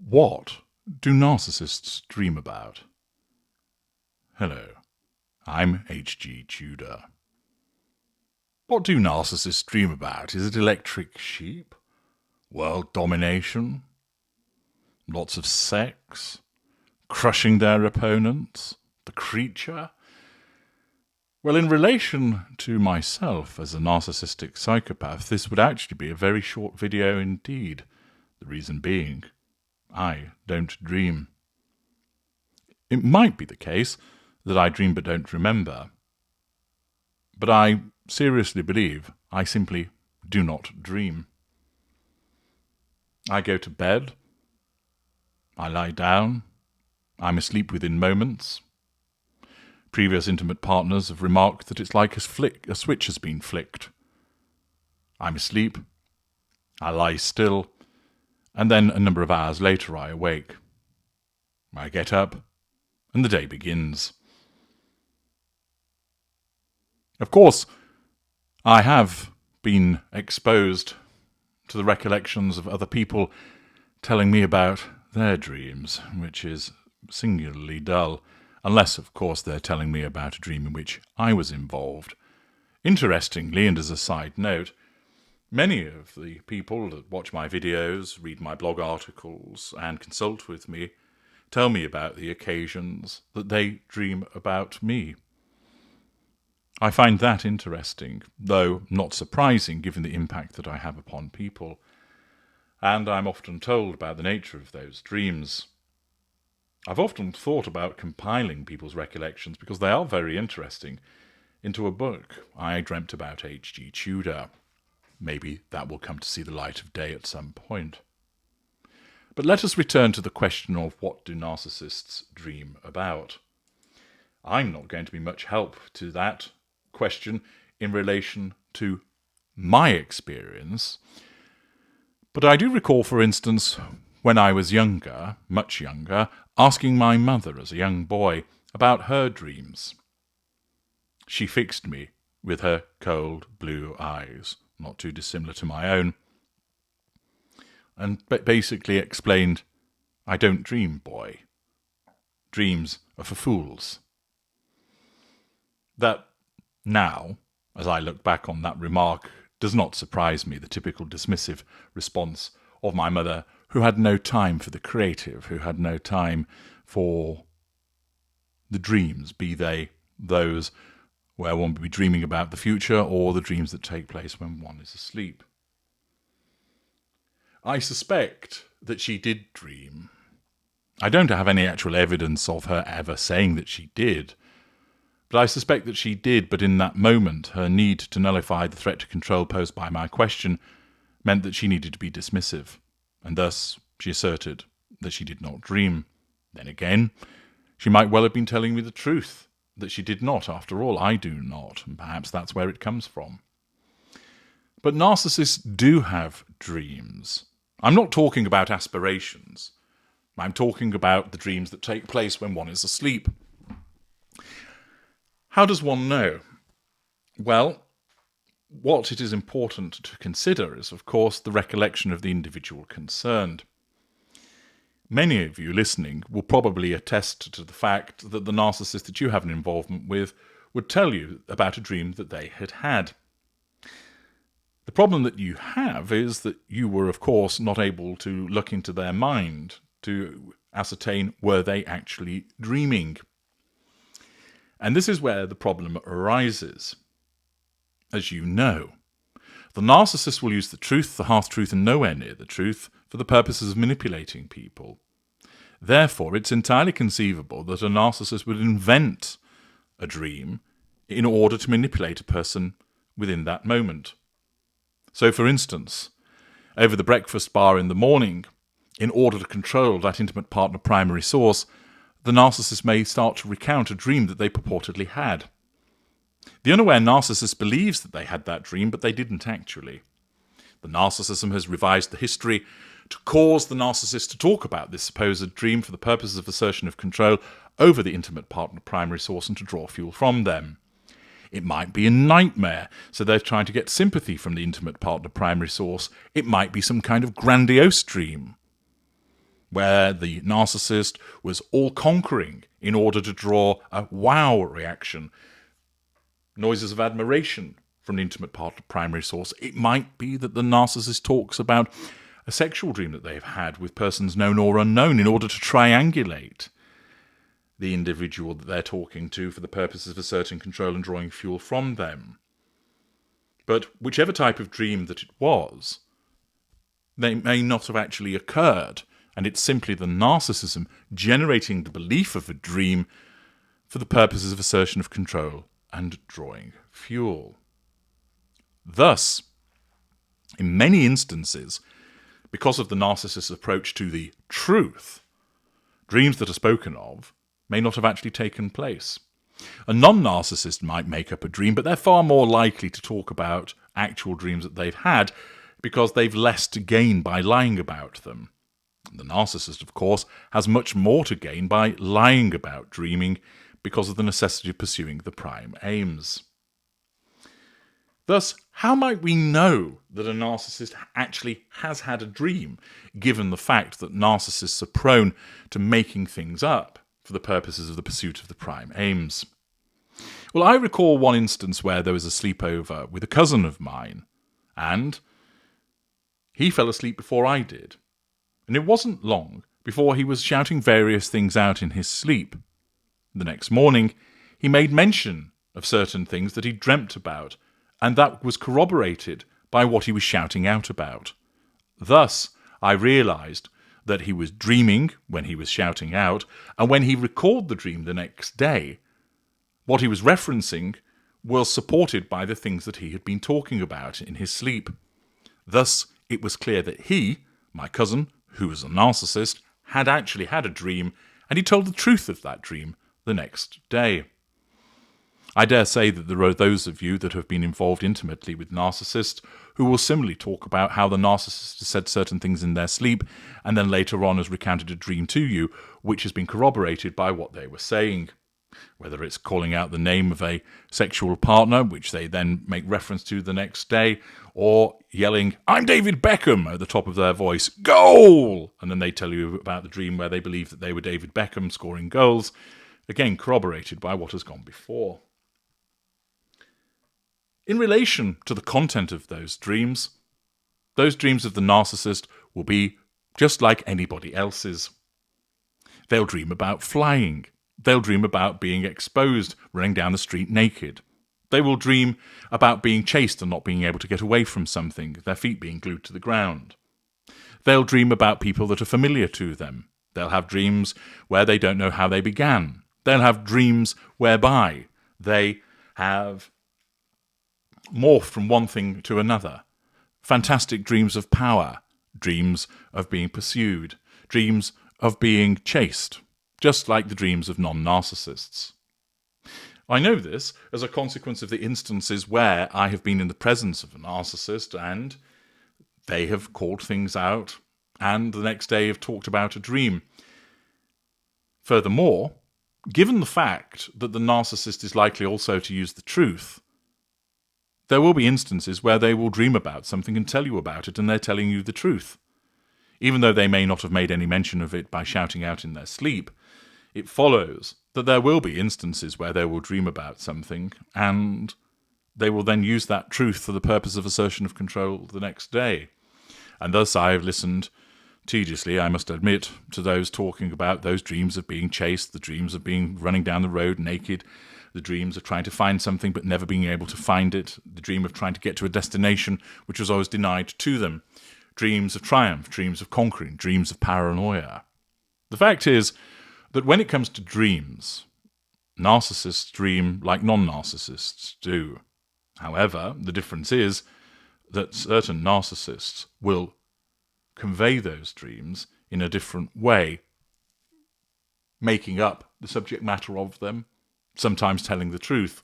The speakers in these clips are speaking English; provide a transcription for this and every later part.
What do narcissists dream about? Hello, I'm H.G. Tudor. What do narcissists dream about? Is it electric sheep? World domination? Lots of sex? Crushing their opponents? The creature? Well, in relation to myself as a narcissistic psychopath, this would actually be a very short video indeed. The reason being, I don't dream. It might be the case that I dream but don't remember. But I seriously believe I simply do not dream. I go to bed, I lie down, I'm asleep within moments. Previous intimate partners have remarked that it's like a switch has been flicked. I'm asleep, I lie still, and then a number of hours later I awake. I get up, and the day begins. Of course, I have been exposed to the recollections of other people telling me about their dreams, which is singularly dull, unless, of course, they're telling me about a dream in which I was involved. Interestingly, and as a side note, many of the people that watch my videos, read my blog articles, and consult with me tell me about the occasions that they dream about me. I find that interesting, though not surprising given the impact that I have upon people, and I'm often told about the nature of those dreams. I've often thought about compiling people's recollections because they are very interesting into a book. I dreamt about H.G. Tudor. Maybe that will come to see the light of day at some point. But let us return to the question of what do narcissists dream about. I'm not going to be much help to that question in relation to my experience. But I do recall, for instance, when I was younger, much younger, asking my mother as a young boy about her dreams. She fixed me with her cold blue eyes, not too dissimilar to my own, and basically explained, "I don't dream, boy. Dreams are for fools." That now, as I look back on that remark, does not surprise me, the typical dismissive response of my mother, who had no time for the creative, who had no time for the dreams, be they those where one would be dreaming about the future or the dreams that take place when one is asleep. I suspect that she did dream. I don't have any actual evidence of her ever saying that she did, but I suspect that she did, but in that moment her need to nullify the threat to control posed by my question meant that she needed to be dismissive, and thus she asserted that she did not dream. Then again, she might well have been telling me the truth, that she did not. After all, I do not, and perhaps that's where it comes from. But narcissists do have dreams. I'm not talking about aspirations. I'm talking about the dreams that take place when one is asleep. How does one know? Well, what it is important to consider is, of course, the recollection of the individual concerned. Many of you listening will probably attest to the fact that the narcissist that you have an involvement with would tell you about a dream that they had had. The problem that you have is that you were, of course, not able to look into their mind to ascertain were they actually dreaming. And this is where the problem arises. As you know, the narcissist will use the truth, the half-truth, and nowhere near the truth for the purposes of manipulating people. Therefore, it's entirely conceivable that a narcissist would invent a dream in order to manipulate a person within that moment. So, for instance, over the breakfast bar in the morning, in order to control that intimate partner primary source, the narcissist may start to recount a dream that they purportedly had. The unaware narcissist believes that they had that dream, but they didn't actually. The narcissism has revised the history to cause the narcissist to talk about this supposed dream for the purposes of assertion of control over the intimate partner primary source and to draw fuel from them. It might be a nightmare, so they're trying to get sympathy from the intimate partner primary source. It might be some kind of grandiose dream. where the narcissist was all-conquering in order to draw a wow reaction, noises of admiration from the intimate part of primary source. It might be that the narcissist talks about a sexual dream that they've had with persons known or unknown in order to triangulate the individual that they're talking to for the purposes of asserting control and drawing fuel from them. But whichever type of dream that it was, they may not have actually occurred, and it's simply the narcissism generating the belief of a dream for the purposes of assertion of control and drawing fuel. Thus, in many instances, because of the narcissist's approach to the truth, dreams that are spoken of may not have actually taken place. A non-narcissist might make up a dream, but they're far more likely to talk about actual dreams that they've had because they've less to gain by lying about them. The narcissist, of course, has much more to gain by lying about dreaming because of the necessity of pursuing the prime aims. Thus, how might we know that a narcissist actually has had a dream, given the fact that narcissists are prone to making things up for the purposes of the pursuit of the prime aims? Well, I recall one instance where there was a sleepover with a cousin of mine, and he fell asleep before I did. And it wasn't long before he was shouting various things out in his sleep. The next morning, he made mention of certain things that he dreamt about, and that was corroborated by what he was shouting out about. Thus, I realized that he was dreaming when he was shouting out, and when he recalled the dream the next day, what he was referencing was supported by the things that he had been talking about in his sleep. Thus, it was clear that he, my cousin, who was a narcissist, had actually had a dream, and he told the truth of that dream the next day. I dare say that there are those of you that have been involved intimately with narcissists who will similarly talk about how the narcissist has said certain things in their sleep and then later on has recounted a dream to you which has been corroborated by what they were saying. Whether it's calling out the name of a sexual partner, which they then make reference to the next day, or yelling, "I'm David Beckham," at the top of their voice, "Goal!" And then they tell you about the dream where they believe that they were David Beckham scoring goals, again corroborated by what has gone before. In relation to the content of those dreams of the narcissist will be just like anybody else's. They'll dream about flying. They'll dream about being exposed, running down the street naked. They will dream about being chased and not being able to get away from something, their feet being glued to the ground. They'll dream about people that are familiar to them. They'll have dreams where they don't know how they began. They'll have dreams whereby they have morphed from one thing to another. Fantastic dreams of power, dreams of being pursued, dreams of being chased, just like the dreams of non-narcissists. I know this as a consequence of the instances where I have been in the presence of a narcissist and they have called things out and the next day have talked about a dream. Furthermore, given the fact that the narcissist is likely also to use the truth, there will be instances where they will dream about something and tell you about it and they're telling you the truth. Even though they may not have made any mention of it by shouting out in their sleep, it follows that there will be instances where they will dream about something and they will then use that truth for the purpose of assertion of control the next day. And thus I have listened tediously, I must admit, to those talking about those dreams of being chased, the dreams of being running down the road naked, the dreams of trying to find something but never being able to find it, the dream of trying to get to a destination which was always denied to them, dreams of triumph, dreams of conquering, dreams of paranoia. The fact is that when it comes to dreams, narcissists dream like non-narcissists do. However, the difference is that certain narcissists will convey those dreams in a different way, making up the subject matter of them, sometimes telling the truth.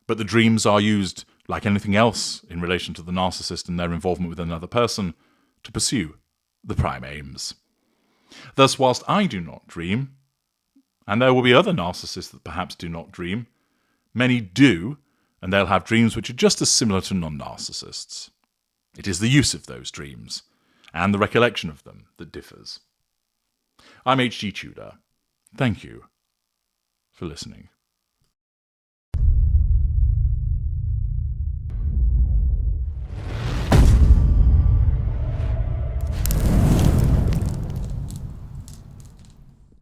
But the dreams are used, like anything else in relation to the narcissist and their involvement with another person, to pursue the prime aims. Thus, whilst I do not dream, and there will be other narcissists that perhaps do not dream, many do, and they'll have dreams which are just as similar to non-narcissists. It is the use of those dreams and the recollection of them that differs. I'm H.G. Tudor. Thank you for listening.